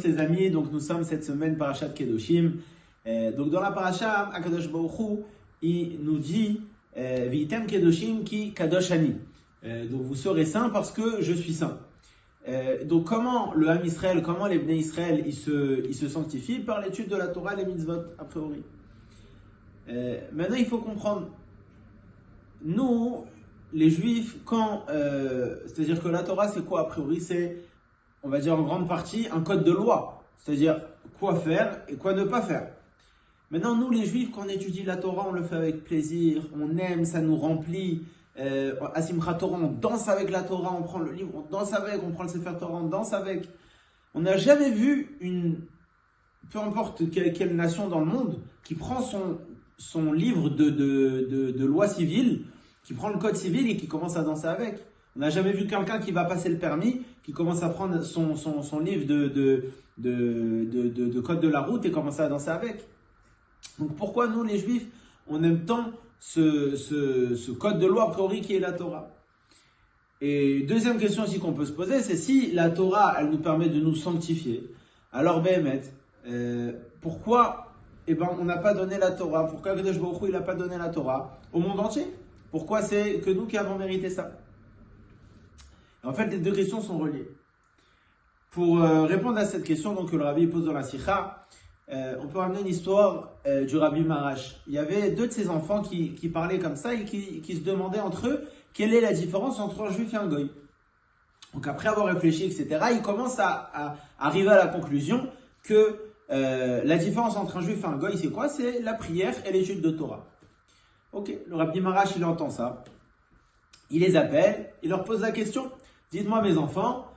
les amis, donc nous sommes cette semaine Parashat Kedoshim. Donc dans la Parasha, Akadosh Baruch Hu, il nous dit Vitem Kedoshim ki Kadosh Ani. Donc vous serez saints parce que je suis saint. Donc comment le Ham Israël, comment les Bnei Israël, ils se sanctifient par l'étude de la Torah et les mitzvot, a priori. Maintenant il faut comprendre, nous, les Juifs, c'est-à-dire que la Torah c'est quoi a priori? C'est, on va dire en grande partie, un code de loi, c'est-à-dire quoi faire et quoi ne pas faire. Maintenant nous les Juifs, quand on étudie la Torah, on le fait avec plaisir, on aime, ça nous remplit. À Simchat Torah, on danse avec la Torah, on prend le livre, on danse avec, on prend le Sefer Torah, on danse avec. On n'a jamais vu peu importe quelle nation dans le monde, qui prend son livre de loi civile, qui prend le code civil et qui commence à danser avec. On n'a jamais vu quelqu'un qui va passer le permis, qui commence à prendre son livre de code de la route et commencer à danser avec. Donc pourquoi nous les Juifs, on aime tant ce code de loi a priori qui est la Torah? Et deuxième question aussi qu'on peut se poser, c'est si la Torah, elle nous permet de nous sanctifier, alors pourquoi on n'a pas donné la Torah? Pourquoi Akadosh Baruch Hu, il n'a pas donné la Torah au monde entier? Pourquoi c'est que nous qui avons mérité ça? Et en fait, les deux questions sont reliées. Pour répondre à cette question donc, que le Rabbi pose dans la Sikha, on peut ramener une histoire du Rabbi Marash. Il y avait deux de ses enfants qui parlaient comme ça et qui se demandaient entre eux quelle est la différence entre un juif et un goy. Donc après avoir réfléchi, etc., ils commencent à arriver à la conclusion que la différence entre un juif et un goy, c'est quoi? C'est la prière et l'étude de Torah. Ok, le Rabbi Marash, il entend ça. Il les appelle, il leur pose la question. Dites-moi mes enfants,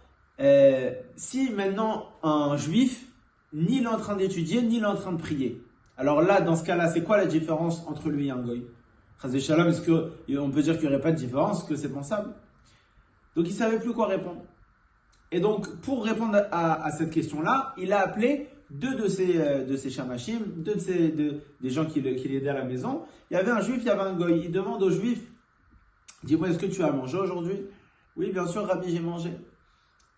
si maintenant un juif, ni il est en train d'étudier, ni il est en train de prier. Alors là, dans ce cas-là, c'est quoi la différence entre lui et un goy? Chazé Shalom, est-ce qu'on peut dire qu'il n'y aurait pas de différence, que c'est pensable? Donc il ne savait plus quoi répondre. Et donc, pour répondre à cette question-là, il a appelé deux de ses shamashim, des gens qui l'aidaient à la maison. Il y avait un juif, il y avait un goy. Il demande au juif, dis-moi, est-ce que tu as mangé aujourd'hui? Oui, bien sûr, Rabbi, j'ai mangé.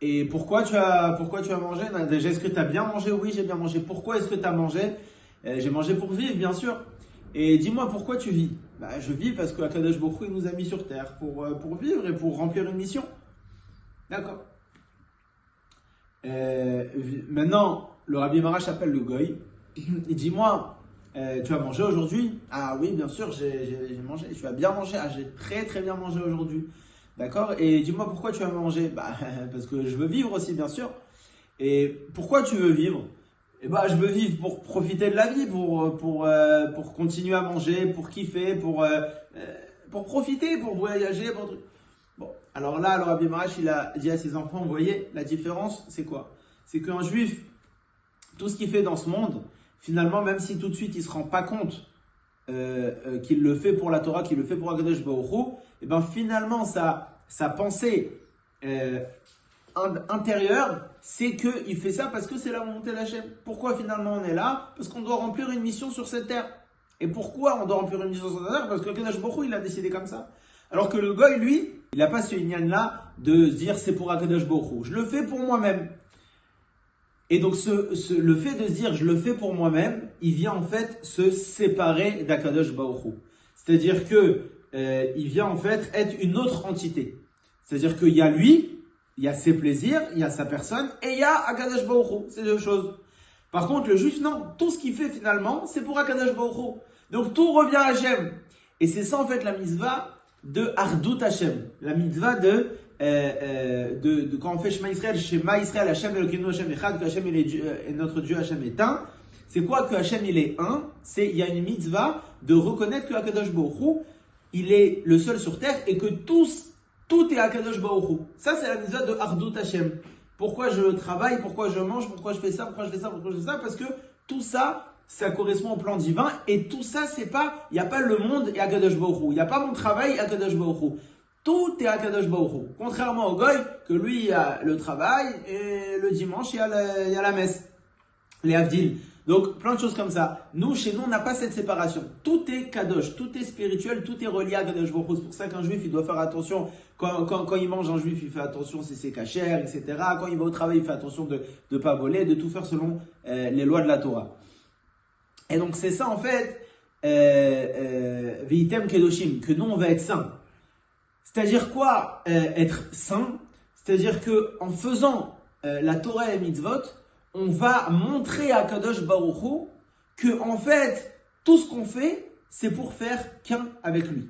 Et pourquoi tu as mangé? Déjà, est-ce que tu as bien mangé? Oui, j'ai bien mangé. Pourquoi est-ce que tu as mangé? J'ai mangé pour vivre, bien sûr. Et dis-moi, pourquoi tu vis? Je vis parce que Akadosh Baruch Hu, il nous a mis sur terre pour vivre et pour remplir une mission. D'accord. Maintenant, le Rabbi Marash appelle le goy. Il dit, moi, tu as mangé aujourd'hui? Ah oui, bien sûr, j'ai mangé. Tu as bien mangé? Ah, j'ai très très bien mangé aujourd'hui. D'accord? Et dis-moi pourquoi tu as mangé? Parce que je veux vivre aussi, bien sûr. Et pourquoi tu veux vivre? Je veux vivre pour profiter de la vie, pour continuer à manger, pour kiffer, pour profiter, pour voyager. Bon, alors là, le Rabbi Marash, il a dit à ses enfants, vous voyez, la différence, c'est quoi? C'est qu'un juif, tout ce qu'il fait dans ce monde, finalement, même si tout de suite il ne se rend pas compte qu'il le fait pour la Torah, qu'il le fait pour Akadosh Baruch Hu, finalement, sa pensée intérieure, c'est qu'il fait ça parce que c'est la volonté d'Hachem. Pourquoi finalement on est là? Parce qu'on doit remplir une mission sur cette terre. Et pourquoi on doit remplir une mission sur cette terre? Parce que Akadosh Baruch Hu, il a décidé comme ça. Alors que le goy, lui, il n'a pas ce inyan-là de se dire c'est pour Akadosh Baruch Hu. Je le fais pour moi-même. Et donc le fait de se dire je le fais pour moi-même, il vient en fait se séparer d'Akadosh Baruch Hu. C'est-à-dire que il vient en fait être une autre entité. C'est-à-dire qu'il y a lui, il y a ses plaisirs, il y a sa personne, et il y a Akadosh Baruch Hu. C'est deux choses. Par contre, le juif, non. Tout ce qu'il fait finalement, c'est pour Akadosh Baruch Hu. Donc tout revient à Hachem. Et c'est ça en fait la mitzvah de Ardut Hachem. La mitzvah de quand on fait Shema Israël, Hachem Elokeinu Hachem Echad, que Hachem est notre Dieu, Hachem est un. C'est quoi que Hachem il est un? Il y a une mitzvah de reconnaître que Akadosh Baruch Hu, il est le seul sur terre et que tout est Akadosh Baruch Hu. Ça c'est la mitzvah de Ardut Hachem. Pourquoi je travaille, pourquoi je mange, pourquoi je fais ça, pourquoi je fais ça, pourquoi je fais ça? Parce que tout ça, ça correspond au plan divin et tout ça, il n'y a pas le monde et Akadosh Baruch Hu. Il n'y a pas mon travail et Akadosh Baruch Hu. Tout est Akadosh Baruch Hu. Contrairement au goy, que lui, il y a le travail et le dimanche, il y a la messe. Les Havdil. Donc, plein de choses comme ça. Nous, chez nous, on n'a pas cette séparation. Tout est kadosh, tout est spirituel, tout est relié à Kadosh Baruch Hu. C'est pour ça qu'un juif, il doit faire attention. Quand il mange un juif, il fait attention si c'est kasher, etc. Quand il va au travail, il fait attention de ne pas voler, de tout faire selon les lois de la Torah. Et donc, c'est ça, en fait, Veitem Kedoshim, que nous, on va être saints. C'est-à-dire quoi, être saint? C'est-à-dire que en faisant la Torah et les mitzvot, on va montrer à Kadosh Baruch Hu que, en fait, tout ce qu'on fait, c'est pour faire qu'un avec lui.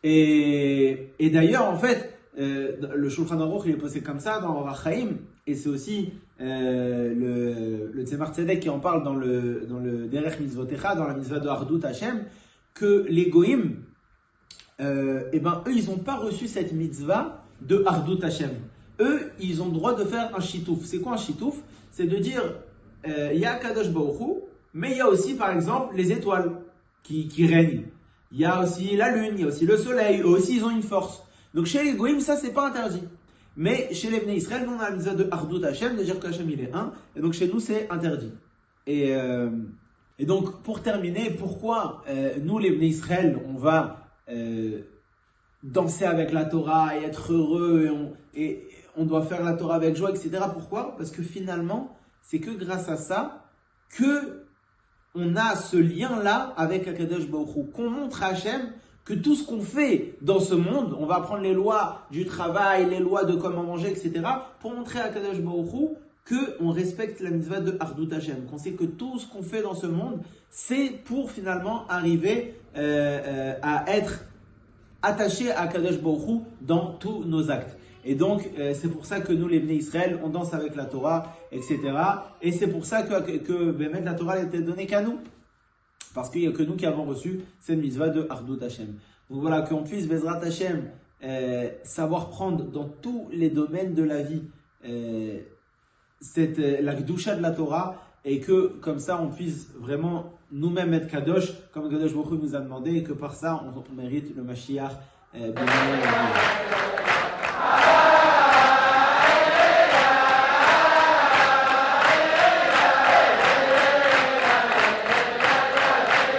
Et d'ailleurs, en fait, le Shulchan Aruch, il est posé comme ça dans Orach Chaim, et c'est aussi le Tzemar Tzedek qui en parle dans le Derech Mitzvotecha, dans la mitzvah de Ardut Hashem, que les Goïm, eux, ils n'ont pas reçu cette mitzvah de Ardut Hashem. Eux, ils ont le droit de faire un shitouf. C'est quoi un shitouf? C'est de dire, il y a Kadosh Baruch Hu, mais il y a aussi, par exemple, les étoiles qui règnent. Il y a aussi la lune, il y a aussi le soleil. Eux aussi, ils ont une force. Donc, chez les Goïm, ça, c'est pas interdit. Mais chez les Bnei Israël, nous, on a la mitzvah de Ardut Hashem, de dire qu'Hashem, il est un. Et donc, chez nous, c'est interdit. Et donc, pour terminer, pourquoi nous, les Bnei Israël, on va danser avec la Torah et être heureux et on doit faire la Torah avec joie, etc. Pourquoi? Parce que finalement, c'est que grâce à ça que on a ce lien-là avec Akadosh Baruch Hu, qu'on montre à Hachem que tout ce qu'on fait dans ce monde, on va apprendre les lois du travail, les lois de comment manger, etc. pour montrer à Akadosh Baruch Hu qu'on respecte la mitzvah de Ardut Hashem, qu'on sait que tout ce qu'on fait dans ce monde, c'est pour finalement arriver à être attaché à Kadosh Baruch Hu dans tous nos actes. Et donc, c'est pour ça que nous, les Bnei Israël, on danse avec la Torah, etc. Et c'est pour ça que même la Torah était donnée qu'à nous. Parce qu'il n'y a que nous qui avons reçu cette mitzvah de Ardut Hashem. Donc voilà, qu'on puisse, Bezrat Hashem, savoir prendre dans tous les domaines de la vie la Kedusha de la Torah, et que comme ça on puisse vraiment nous-mêmes être Kadosh, comme Kadosh Baruch Hu nous a demandé, et que par ça on mérite le Mashiach.